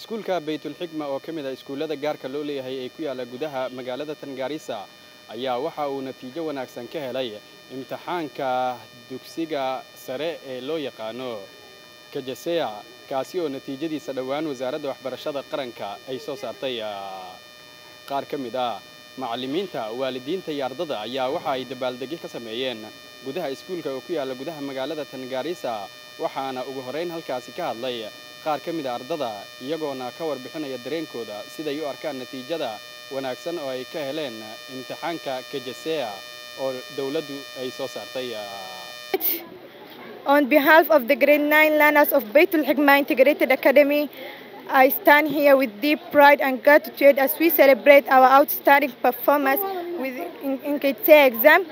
iskuulka Baytul Xikma oo kamid ah iskuulada gaarka loo leeyahay ee ku yaala gudaha magaalada Tangaarisa ayaa waxa uu natiijo wanaagsan ka helay imtixaanka dugsiga sare ee loo yaqaano KJSEA kaasi oo natiijadiisa dhawaan wasaaradda waxbarashada qaranka ay soo saartay qaar kamid ah macallimiinta waalidiinta iyo ardada ayaa waxa ay dabaaldegi ka sameeyeen gudaha iskuulka oo ku yaala gudaha magaalada Tangaarisa waxaana ugu horeyn halkaasi ka hadlay qaar kamid ah ardada iyagoona ka warbixinaya dareenkooda siday u arkaan natiijada wanaagsan oo ay ka heleen imtixaanka KJSEA oo dawladdu ay soo saartay. On behalf of the grade 9 learners of Baytul Hikma Integrated Academy, I stand here with deep pride and gratitude as we celebrate our outstanding performance in KJSEA exam.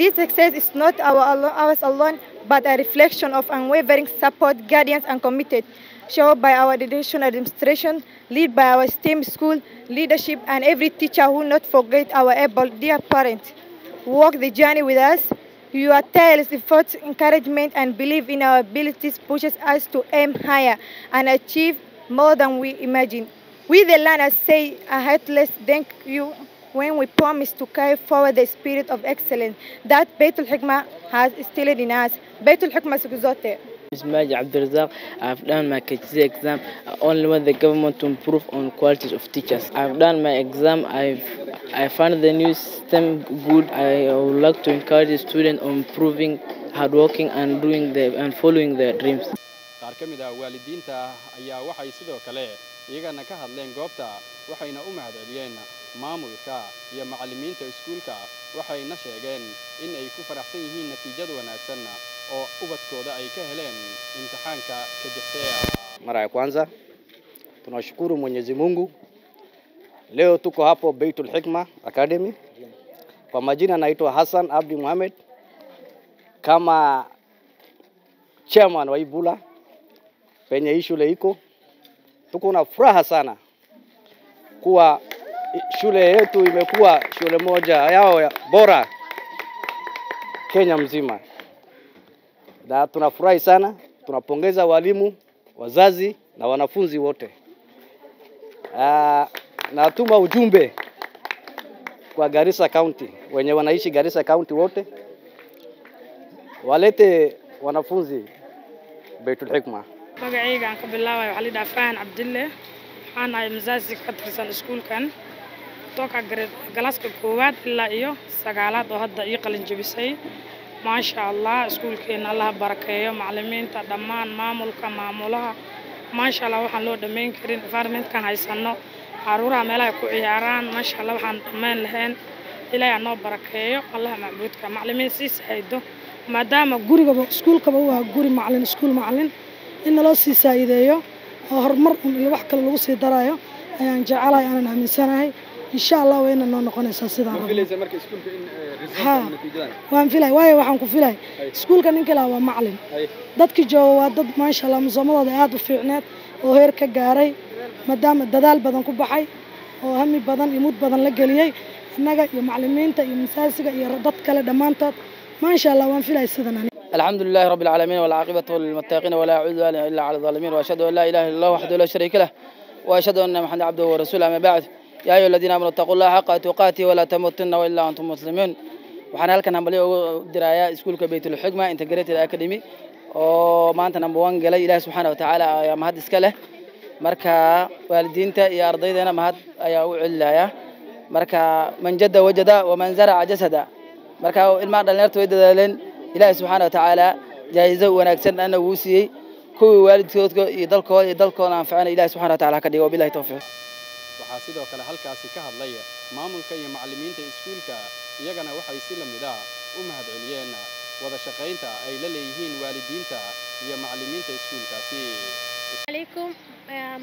This success is not ours alone, but a reflection of unwavering support, guidance, and commitment shown by our education administration, led by our STEM school leadership, and every teacher who not forget our able dear parents who walk the journey with us. Your tireless efforts, encouragement, and belief in our abilities pushes us to aim higher and achieve more than we imagine. We the learners say a heartless thank you when we promise to carry forward the spirit of excellence that Baytul Hikma has instilled in us. Baytul Hikma Sukuzote. Ismail Abdulrazak, I've done my KJSEA exam. I only want the government to improve on quality of teachers. I've done my exam. I found the new system good. I would like to encourage the students on improving, hardworking, and following their dreams. qaar kamid ah waalidiinta ayaa waxay sidoo kale iyagana ka hadleen goobta waxayna u mahadceliyeen maamulka iyo macallimiinta iskuulka waxayna sheegeen in ay ku faraxsan yihiin natiijada wanaagsan oo ubadkooda ay ka heleen imtixaanka KJSEA. Mara ya kwanza tunashukuru Mwenyezi Mungu. Leo tuko hapo Baytul Hikma Academy. Kwa majina naitwa Hassan Abdi Mohamed kama chairman wa Ibula penye hii shule iko. Tuko na furaha sana kuwa shule yetu imekuwa shule moja yao bora Kenya mzima. Na tunafurahi sana, tunapongeza walimu, wazazi na wanafunzi wote. Natuma ujumbe kwa Garissa County, wenye wanaishi Garissa County wote walete wanafunzi Baytul Hikma. magacayga aan ka bilaabay waxa la yiraahdaa Faan Cabdille waxaan ahay masaasi ka tirsan iskuulkan toka galaaska koowaad ilaa iyo sagaalaad oo hadda ii qalin jabisay ma sha Allah iskuulkeena Allah barakeeyo macallimiinta dhammaan maamulaha ma sha Allah waxaan loo dhameyn karin environment-kan haysano caruuraha meelaha ku ciyaaraan ma sha Allah waxaan dhameyn lahayn ilaahay noo barakeeyo Allah macbuudka macallimiin si saydo maadaama guriga iskuulkaba waa guri macallin iskuul macallin in loo sii saayideeyo oo horumar iyo wax kale lagu sii daraayo ayaan jecelahay aanan aaminsanahay insha Allah way inoo noqonaysaa sidaan filaysa marka iskuulka in result natiijada waan filay waayo waxaan ku filay iskuulka ninka la waa macallin dadka jooga waa dad ma sha Allah musamadooda aad u fiicneed oo heer ka gaaray maadaama dadaal badan ku baxay oo hami badan iyo mud badan la galiyay innaga iyo macallimiinta iyo masaasiga iyo dad kale dhamaantood ما شاء الله وان فيلا يسدنا. الحمد لله رب العالمين والعاقبة للمتقين ولا عدوان إلا على الظالمين وأشهد أن لا إله إلا الله وحده لا شريك له وأشهد أن محمدا عبده ورسوله أما بعد يا أيها الذين آمنوا اتقوا الله حق تقاته ولا تموتن إلا وأنتم مسلمون وحنا هلكن همبلي دراية اسكولك بيت الحكمة انتجريتد أكاديمي وما أنت نمبر 1 قال إله سبحانه وتعالى يا مهد إسكاله مركا والدينته يا أرضينا مهد يا وعلايا مركا من جد وجد ومن زرع جسدا marka ilmaha dhalinyarta way dadaaleen Ilaahay subhanahu wa ta'ala jaayizo wanaagsan ana uu siiyay kuwa waalidkooda iyo dalkooda anfacana Ilaahay subhanahu wa ta'ala ka dhigo billahi tawfiiq. Waxaa sidoo kale halkaasi ka hadlay maamulka iyo macallimiinta iskuulka iyagana waxay si lamid ah u mahadceliyeen wada shaqeynta ay la leeyihiin waalidiinta iyo macallimiinta iskuulkaasi. Assalamualaikum.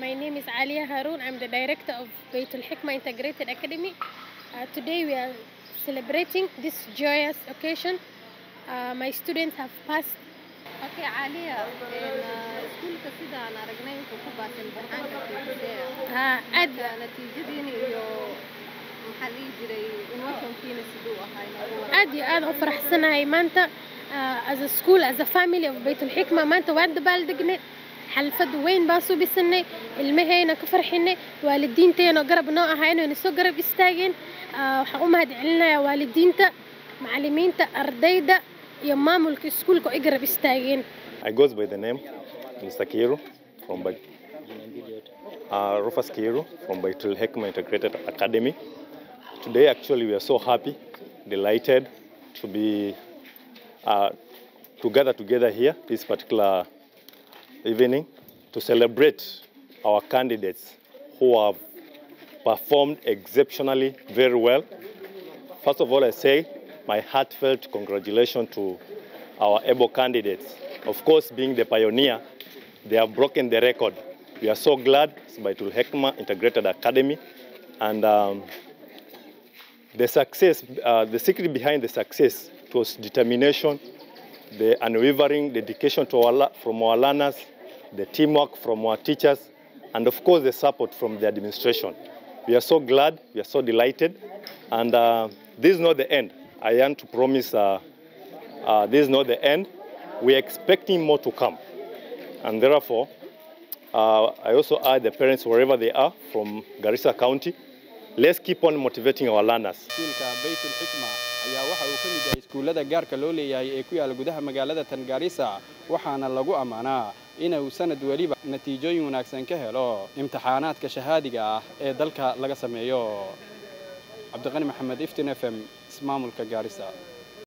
My name is Aliya Harun. I'm the director of Baytul Hikma Integrated Academy. Today we are celebrating this joyous occasion. My students have passed. Okay, Aliya, school kasida aan aragnay wuxuu ku baasan imtixaanka KJSEA. Aad natiijadiina iyo maxaa la jiray inwaankiina sidoo ahaayeen. aad iyo aad u faraxsanahay maanta as a school as a family of Baytul Hikma maanta waan dabaaldegnay xalfad weyn baa subisanay ilmaheena ka farxinay waalidiinteena garab noo ahaayeen inay soo garab istaageen waxaan u mahadcelinayaa waalidiinta macallimiinta ardayda iyo maamulka iskuulka oo garab istaageen. I goes by the name Mr. Kiru from Rufus Kiru from Baitul Hikma Integrated Academy. Today actually we are so happy, delighted to be together here this particular evening to celebrate our candidates who have performed exceptionally very well. First of all, I say my heartfelt congratulations to our able candidates. Of course, being the pioneer, they have broken the record. We are so glad it's Baitul Hikma Integrated Academy, and the success, the secret behind the success was determination, the unwavering dedication from our learners, the teamwork from our teachers, and of course the support from the administration. We are so glad, we are so delighted, and this is not the end. I want to promise this is not the end. We are expecting more to come, and therefore I also urge the parents wherever they are from Garissa County, let's keep on motivating our learners. Baitul Hikma ayaa waxa uu ka mid yahay iskuulada gaarka loo leeyahay ee ku yaala gudaha magaalada Tangaarisa waxaana lagu amaanaa inuu sanad waliba natiijooyin wanaagsan ka helo imtixaanaadka shahaadiga ah ee dalka laga sameeyo. Cabdiqani Maxamed, Iftiin FM, ismaamulka Gaarisa.